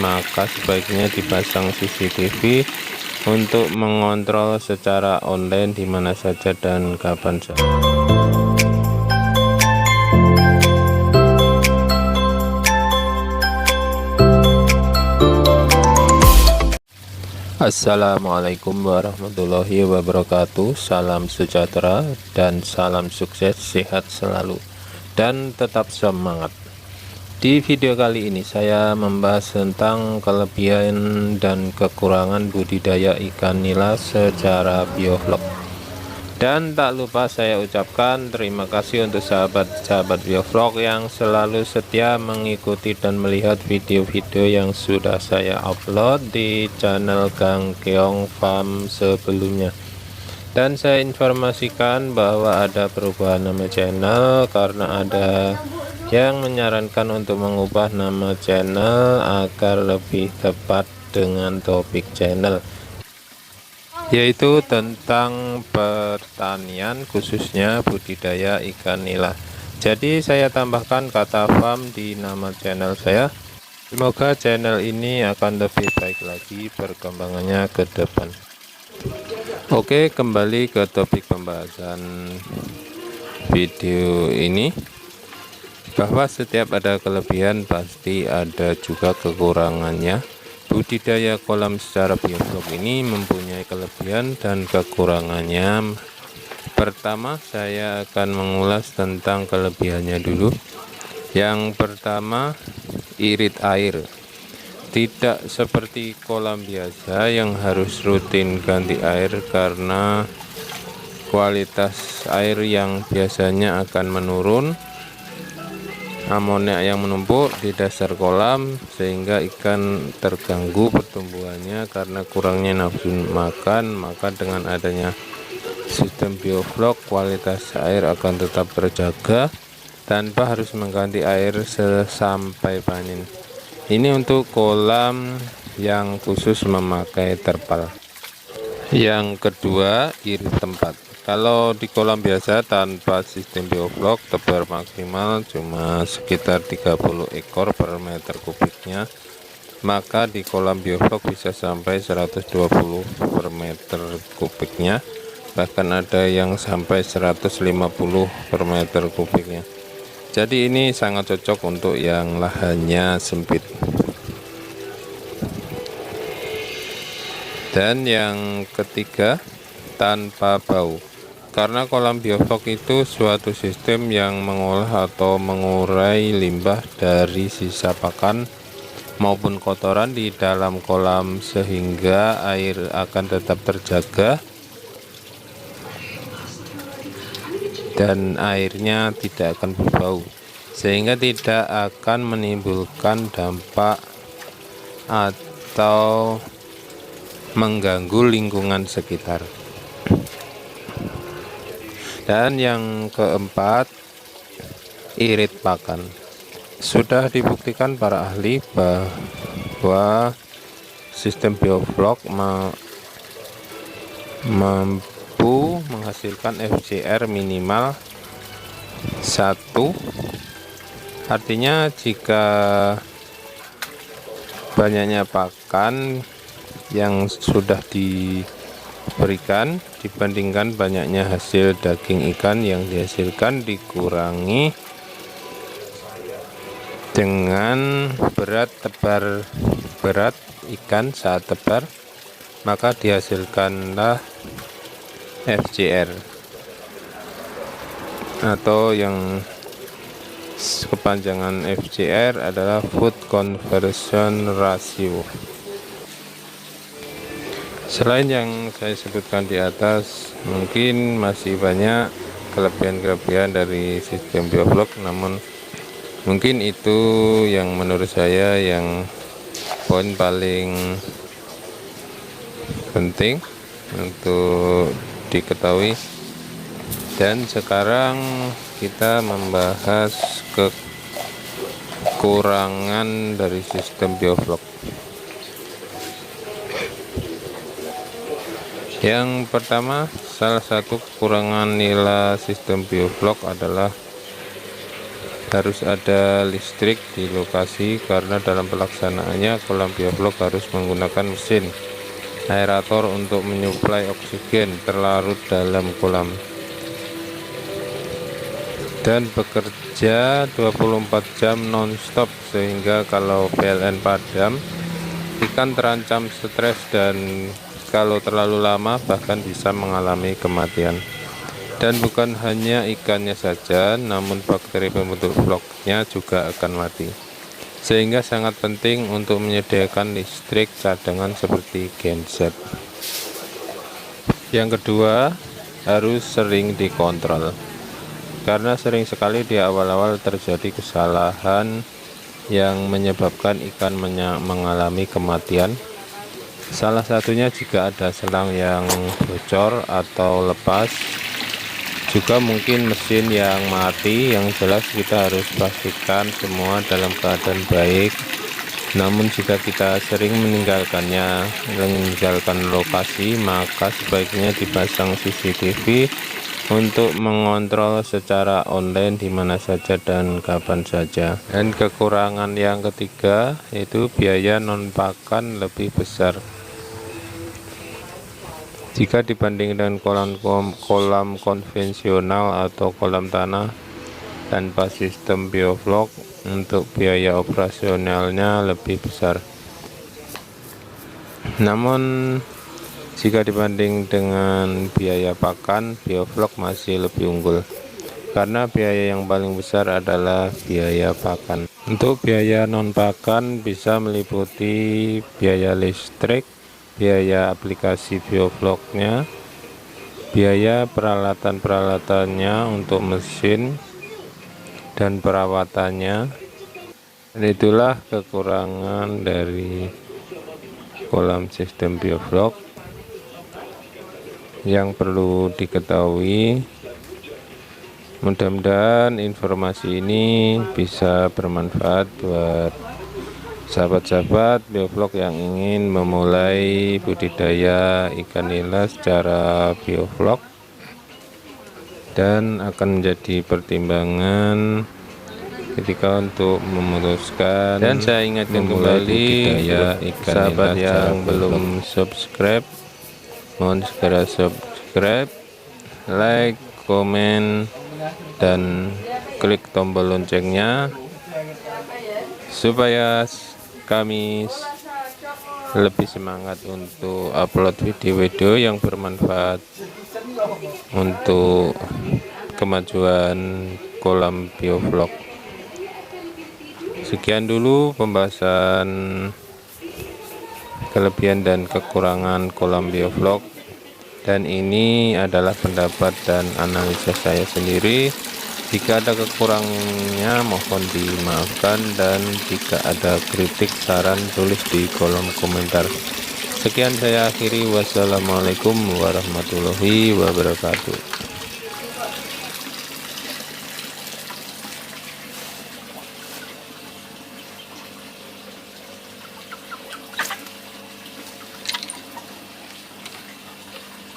maka sebaiknya dipasang CCTV untuk mengontrol secara online di mana saja dan kapan saja. Assalamualaikum warahmatullahi wabarakatuh. Salam sejahtera dan salam sukses, sehat selalu dan tetap semangat. Di video kali ini saya membahas tentang kelebihan dan kekurangan budidaya ikan nila secara biovlog. Dan tak lupa saya ucapkan terima kasih untuk sahabat-sahabat biovlog yang selalu setia mengikuti dan melihat video-video yang sudah saya upload di channel Kang Keong Farm sebelumnya. Dan saya informasikan bahwa ada perubahan nama channel karena ada yang menyarankan untuk mengubah nama channel agar lebih tepat dengan topik channel, yaitu tentang pertanian khususnya budidaya ikan nila. Jadi saya tambahkan kata farm di nama channel saya. Semoga channel ini akan lebih baik lagi perkembangannya ke depan. Oke, kembali ke topik pembahasan video ini, bahwa setiap ada kelebihan pasti ada juga kekurangannya. Budidaya kolam secara biovlog ini mempunyai kelebihan dan kekurangannya. Pertama, saya akan mengulas tentang kelebihannya dulu. Yang pertama, irit air. Tidak seperti kolam biasa yang harus rutin ganti air karena kualitas air yang biasanya akan menurun, amoniak yang menumpuk di dasar kolam sehingga ikan terganggu pertumbuhannya karena kurangnya nafsu makan. Maka dengan adanya sistem biovlog, kualitas air akan tetap terjaga tanpa harus mengganti air sampai panen. Ini untuk kolam yang khusus memakai terpal. Yang kedua, irit tempat. Kalau di kolam biasa tanpa sistem biovlog, tebar maksimal cuma sekitar 30 ekor per meter kubiknya, maka di kolam biovlog bisa sampai 120 per meter kubiknya, bahkan ada yang sampai 150 per meter kubiknya. Jadi ini sangat cocok untuk yang lahannya sempit. Dan yang ketiga, tanpa bau. Karena kolam biovlog itu suatu sistem yang mengolah atau mengurai limbah dari sisa pakan maupun kotoran di dalam kolam sehingga air akan tetap terjaga dan airnya tidak akan berbau, sehingga tidak akan menimbulkan dampak atau mengganggu lingkungan sekitar. Dan yang keempat, irit pakan. Sudah dibuktikan para ahli bahwa sistem biovlog mampu menghasilkan FCR minimal 1. Artinya jika banyaknya pakan yang sudah diberikan dibandingkan banyaknya hasil daging ikan yang dihasilkan, dikurangi dengan berat ikan saat tebar, maka dihasilkanlah FCR atau yang kepanjangan FCR adalah Food Conversion Ratio. Selain yang saya sebutkan di atas, mungkin masih banyak kelebihan-kelebihan dari sistem biovlog, namun mungkin itu yang menurut saya yang poin paling penting untuk diketahui. Dan sekarang kita membahas kekurangan dari sistem biovlog. Yang pertama, salah satu kekurangan nila sistem biovlog adalah harus ada listrik di lokasi karena dalam pelaksanaannya kolam biovlog harus menggunakan mesin aerator untuk menyuplai oksigen terlarut dalam kolam dan bekerja 24 jam non-stop, sehingga kalau PLN padam ikan terancam stres dan kalau terlalu lama bahkan bisa mengalami kematian. Dan bukan hanya ikannya saja, namun bakteri pembentuk vlognya juga akan mati, sehingga sangat penting untuk menyediakan listrik cadangan seperti genset. Yang kedua, harus sering dikontrol, karena sering sekali di awal-awal terjadi kesalahan yang menyebabkan ikan mengalami kematian. Salah satunya jika ada selang yang bocor atau lepas, juga mungkin mesin yang mati. Yang jelas kita harus pastikan semua dalam keadaan baik. Namun jika kita sering meninggalkan lokasi, maka sebaiknya dipasang CCTV untuk mengontrol secara online di mana saja dan kapan saja. Dan kekurangan yang ketiga yaitu biaya non pakan lebih besar jika dibanding dengan kolam konvensional atau kolam tanah tanpa sistem biovlog. Untuk biaya operasionalnya lebih besar, namun jika dibanding dengan biaya pakan, biovlog masih lebih unggul karena biaya yang paling besar adalah biaya pakan. Untuk biaya non pakan bisa meliputi biaya listrik, biaya aplikasi biovlognya, biaya peralatan-peralatannya untuk mesin dan perawatannya. Dan itulah kekurangan dari kolam sistem biovlog yang perlu diketahui. Mudah-mudahan informasi ini bisa bermanfaat buat sahabat-sahabat biovlog yang ingin memulai budidaya ikan nila secara biovlog dan akan menjadi pertimbangan ketika untuk memutuskan. Dan saya ingatkan kembali ya sahabat yang belum subscribe, mohon segera subscribe, like, komen, dan klik tombol loncengnya supaya kami lebih semangat untuk upload video-video yang bermanfaat untuk kemajuan kolam biovlog. Sekian dulu pembahasan kelebihan dan kekurangan kolam biovlog, dan ini adalah pendapat dan analisa saya sendiri. Jika ada kekurangannya mohon dimaafkan, dan jika ada kritik saran tulis di kolom komentar. Sekian saya akhiri, wassalamualaikum warahmatullahi wabarakatuh.